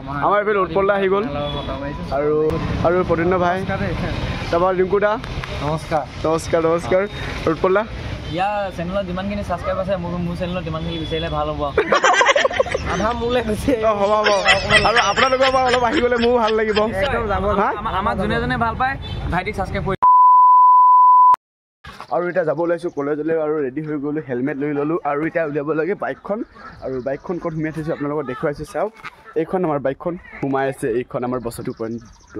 আমাৰ এইফালে উৎপলদা আহি গ'ল আৰু প্ৰদ্যুন্ন ভাই তাৰপৰা ৰিংকু দা নমস্কাৰ নমস্কাৰ নমস্কাৰ উৎপলদা ইয়াৰ চেনেলত যিমানখিনি ছাবস্ক্ৰাইব আছে মোৰ চেনেলত যিমানখিনি বিচাৰিলে ভাল হ'ব আধা মোলৈ হৈছে হ'ব হ'ব আৰু আপোনালোকৰ পৰা অলপ আহি গ'লে মোৰো ভাল লাগিব আমাক যোনে যোনে ভাল পায় ভাইটিক ছাবস্ক্ৰাইব কৰি আৰু এতিয়া যাব ওলাইছোঁ কলেজলৈ আৰু ৰেডি হৈ গ'লোঁ হেলমেট লৈ ল'লোঁ আৰু এতিয়া উলিয়াব লাগে বাইকখন আৰু বাইকখন ক'ত সোমাই থৈছোঁ আপোনালোকক দেখুৱাইছোঁ চাওক এইখন আমাৰ বাইকখন সোমাই আছে এইখন আমাৰ বছৰটো পইণ্টটো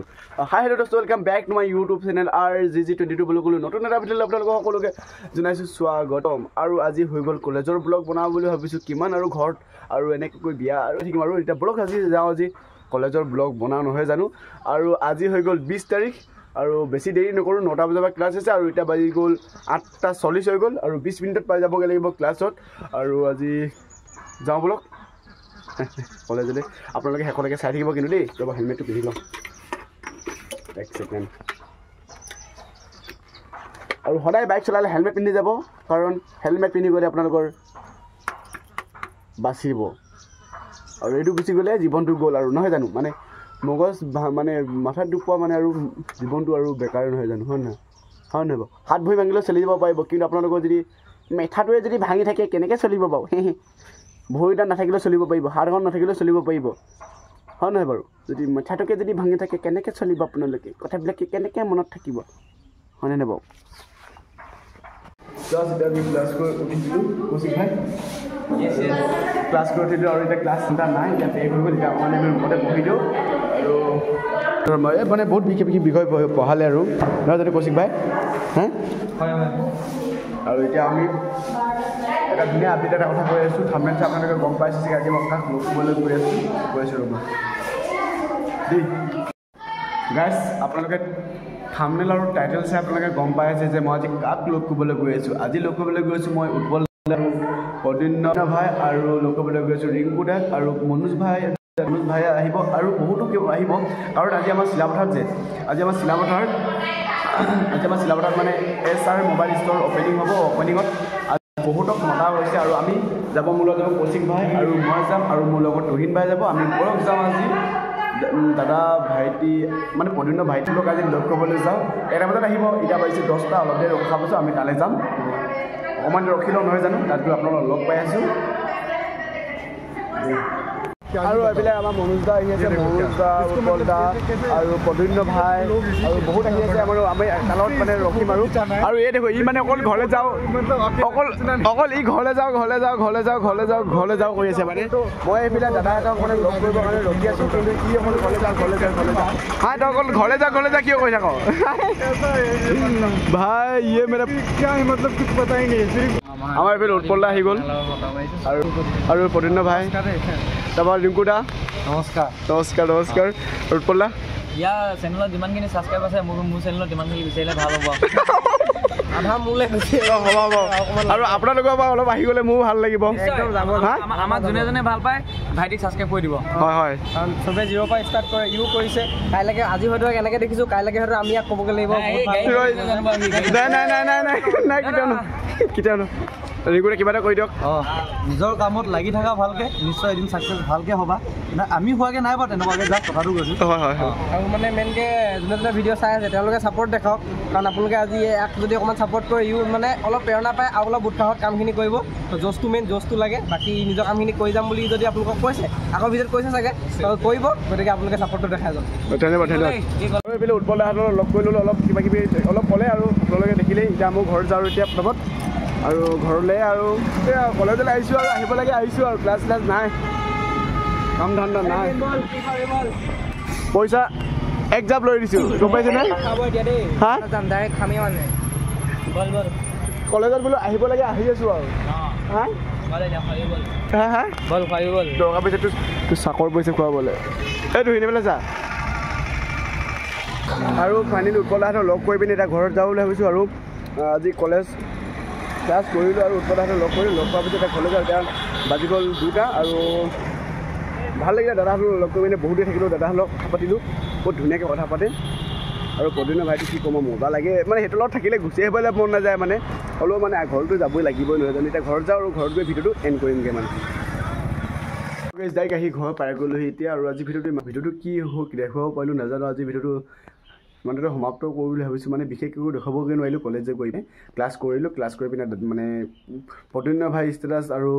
হাই হেল্ল' দোস্ত welcome back to my YouTube channel RGG22 বুলি ক'লোঁ নতুন এটা ভিডিঅ'লৈ আপোনালোকক সকলোকে জনাইছোঁ স্বাগতম আৰু আজি হৈ গ'ল কলেজৰ ব্লগ বনাওঁ বুলি ভাবিছোঁ কিমান আৰু ঘৰত আৰু এনেকৈ বিয়া আৰু থাকিম আৰু এতিয়া ব্লগ আজি যাওঁ আজি কলেজৰ ব্লগ বনাওঁ নহয় জানো আৰু আজি হৈ গ'ল 20 তাৰিখ আৰু বেছি দেৰি নকৰোঁ 9টা বজাৰ পৰা ক্লাছ আছে আৰু এতিয়া বাজি গ'ল 8:40 হৈ গ'ল আৰু 20 মিনিটত পাই যাবগৈ লাগিব ক্লাছত আৰু আজি যাওঁ ব্লগ কলেজলৈ আপোনালোকে শেষলৈকে চাই থাকিব কিন্তু দেই ৰ'ব হেলমেটটো পিন্ধি লওঁ এক ছেকেণ্ড আৰু সদায় বাইক চলালে হেলমেট পিন্ধি যাব কাৰণ হেলমেট পিন্ধি গ'লে আপোনালোকৰ বাচিব আৰু এইটো গুচি গ'লে জীৱনটো গ'ল আৰু নহয় জানো মানে মগজ মানে মাথাত দুখ পোৱা মানে আৰু জীৱনটো আৰু বেকাৰ নহয় জানো হয় নহয় হয় নহয় বাৰু হাত ভৰি ভাঙিলেও চলি যাব পাৰিব কিন্তু আপোনালোকৰ যদি মেথাটোৱে যদি ভাঙি থাকে কেনেকৈ চলিব বাৰু ভৰিডাল নাথাকিলেও চলিব পাৰিব হাতখন নাথাকিলেও চলিব পাৰিব হয় নহয় বাৰু যদি মেথাটোকে যদি ভাঙি থাকে কেনেকৈ চলিব আপোনালোকে কথাবিলাকে কেনেকৈ মনত থাকিব হয়নে নাই বাৰু এতিয়া আমি ক্লাছ কৰি উঠিছিলোঁ কৌশিক ভাই ক্লাছ কৰি উঠিলোঁ আৰু এতিয়া ক্লাছ চিন্তা নাই এতিয়া শেষ হৈ গ'ল এতিয়া অকণমান আমি ৰুমতে পঢ়ি দিওঁ আৰু মানে বহুত বিশেষ বিষয় পঢ়ালে আৰু নহয় জানো কৌশিক ভাই হা হয় হয় আৰু এতিয়া আমি এটা ধুনীয়া আপডেট এটা কথা কৈ আছোঁ থাম্বনেল চাই আপোনালোকে গম পাইছে চাগে আজি মই কাক লগ কৰিবলৈ গৈ আছোঁ ৰ'ব দেই গাইজ আপোনালোকে থাম্বনেল আৰু টাইটেল চাই আপোনালোকে গম পাই আছে যে মই আজি কাক লগ কৰিবলৈ গৈ আছোঁ আজি লগ কৰিবলৈ গৈ আছোঁ মই উৎপল আৰু প্ৰদ্যুন্ন ভাই আৰু লগ কৰিবলৈ গৈ আছোঁ ৰিংকু দাক আৰু মনোজ ভাই আহিব আৰু বহুতো আহিব কাৰণ আজি আমাৰ চিলাপথাৰত মানে SR মোবাইল ষ্ট'ৰ অপেনিং হ'ব অপেনিঙত বহুতক মতা হৈছে আৰু আমি যাব মোৰ লগত যাব কৌশিক ভাই আৰু মই যাম আৰু মোৰ লগত তুহিন ভাই যাব আমি বৰক যাম আজি দাদা ভাইটি মানে প্ৰদ্যুন্ন ভাইটিক আজি লগ কৰিবলৈ যাওঁ 1টা বজাত আহিব এতিয়া বাজিছে 10টা অলপ দেৰি ৰখা পাছত আমি তালৈ যাম অকণমান ৰখি লওঁ নহয় জানো তাত গৈ আপোনালোকক লগ পাই আছোঁ আৰু এইফালে আমাৰ মনোজ দা আহি আছে মনোজ দা উৎপল দা আৰু প্ৰদ্যুন্ন ভাই আৰু বহুত আহি আছে আমাৰ আমি তালত মানে ৰখিম আৰু এই দেখো ই মানে অকল ঘৰলৈ যাওঁ অকল ই ঘৰলৈ যাওঁ কৰি আছে মানে মই এইফালে দাদাহঁতক মানে লগ কৰিবৰ কাৰণে ৰখি আছোঁ কিন্তু ই অকল ঘৰলৈ যাওঁ হাই তই অকল ঘৰলৈ যা কিয় কৈ থাক ভাই ইয়ে মেৰা क्या है मतलब कुछ पता ही नहीं আমাৰ এইফালে উৎপলদা আহি গ'ল আৰু প্ৰদ্যুন্ন ভাই তাৰপৰা ৰিংকু দা নমস্কাৰ নমস্কাৰ উৎপলদা ইয়াৰ চেনেলত যিমানখিনি ছাবস্ক্ৰাইব আছে মোৰ চেনেলত যিমানখিনি বিচাৰিলে ভাল হ'ব আধা মোলৈ হৈছে হ'ব আৰু আপোনালোকৰ পৰা অলপ আহি গ'লে মোৰো ভাল লাগিব আমাক যোনে যোনে ভাল পায় ভাইটিক ছাবস্ক্ৰাইব কৰি দিব হয় কাৰণ চবে 0 পৰা ষ্টাৰ্ট কৰে ইউ কৰিছে কাইলৈকে আজি হয়তো এনেকৈ দেখিছোঁ কাইলৈকে হয়তো আমি ইয়াক ক'বগৈ লাগিব নাই কেতিয়াও ৰিংকুৰে কিবা এটা কৰি দিয়ক নিজৰ কামত লাগি থকা ভালকৈ নিশ্চয় এদিন ছাকচেছ ভালকৈ হ'বা আমি হোৱাকৈ নাই বাৰু তেনেকুৱাকৈ যাওক কথাটো কৈছোঁ হয় আৰু মানে মেইনকৈ যোনে যোনে ভিডিঅ' চাই আছে তেওঁলোকে ছাপৰ্ট দেখাওক কাৰণ আপোনালোকে আজি ইয়াক যদি অকণমান ছাপৰ্ট কৰে ইউ মানে অলপ প্ৰেৰণা পায় আৰু অলপ উৎসাহত কামখিনি কৰিব জজটো লাগে বাকী নিজৰ কামখিনি কৰি যাম বুলি যদি আপোনালোকক কৈছে আগৰ ভিডিঅ'ত কৈছে চাগে কৰিব গতিকে আপোনালোকে ছাপৰ্টটো দেখাই যাওক ধন্যবাদ এইফালে উৎপলদাহঁতৰ লগ কৰি ল'লোঁ অলপ কিবা কিবি অলপ ক'লে আৰু আপোনালোকে দেখিলেই এতিয়া মোৰ ঘৰত যাওঁ এতিয়া প্ৰথমত আৰু ঘৰলৈ আৰু কলেজলৈ আহিছোঁ আৰু আহিব লাগে আহিছোঁ আৰু ক্লাছ নাই কাম ধান্দা নাই পইচা এক জাপ লৈ দিছোঁ গম পাইছেনে হা কলেজত বোলো আহিব লাগে আহি আছোঁ আৰু দৰকাৰ পইচা তোৰ চাকৰ পইচা খুৱাবলৈ এইটো শুনিবলৈ যা আৰু ফাইনেলি উৎপলদাহঁতক লগ কৰি পিনি এতিয়া ঘৰত যাওঁ বুলি ভাবিছোঁ আৰু আজি কলেজ ক্লাছ কৰিলোঁ আৰু উৎপলদাহঁতক লগ কৰিলোঁ লগ কৰাৰ পিছত এতিয়া ঘৰলৈ যাওঁ এতিয়া বাজি গ'ল 2টা আৰু ভাল লাগিলে দাদাহঁতক লগ কৰি পিনে বহুত দেৰি থাকিলোঁ দাদাহঁতক কথা পাতিলোঁ বহুত ধুনীয়াকৈ কথা পাতে আৰু প্ৰদ্যুন্ন ভাইটি কি ক'ম মজা লাগে মানে সেইটোৰ লগত থাকিলে গুচি আহিবলৈ মন নাযায় মানে হ'লেও মানে ঘৰটো যাবই লাগিবই নহয় জানো এতিয়া ঘৰত যাওঁ আৰু ঘৰত গৈ ভিডিঅ'টো এণ্ড কৰিমগৈ মানে ডাইৰেক্ট আহি ঘৰ পাই গ'লোহি এতিয়া আৰু আজি ভিডিঅ'টো কি হওক দেখুৱাব পাৰিলোঁ নাজানো আজি ভিডিঅ'টো মানে সমাপ্ত কৰোঁ বুলি ভাবিছোঁ মানে বিশেষ একো দেখুৱাবগৈ নোৱাৰিলোঁ কলেজে গৈ ক্লাছ কৰি পিনে মানে প্ৰদ্যুম্ন ভাই ষ্টেটাছ আৰু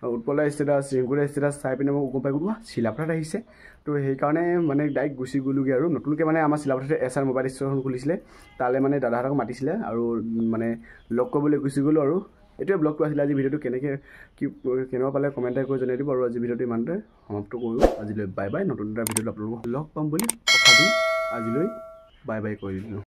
উৎপলা ষ্টেটাছ ৰিংকুদাৰ ষ্টেটাছ চাই পিনে মই গম পাই গ'লোঁ চিলাপথাৰত আহিছে তো সেইকাৰণে মানে ডাইৰেক্ট গুচি গ'লোগৈ আৰু নতুনকৈ মানে আমাৰ চিলাপথাৰতে SR মোবাইল ষ্টোৰখন খুলিছিলে তালৈ মানে দাদাহঁতক মাতিছিলে আৰু মানে লগ কৰিবলৈ গুচি গ'লোঁ আৰু এইটোৱে ব্লগটো আছিলে আজি ভিডিঅ'টো কেনেকুৱা পালে কমেণ্ট কৰি জনাই দিব আৰু আজি ভিডিঅ'টো ইমানতে সমাপ্ত কৰোঁ আজিলৈ বাই বাই নতুন এটা ভিডিঅ'ত আপোনালোকক লগ পাম বুলি কথা দি আজিলৈ বাই বাই কৰি দিলোঁ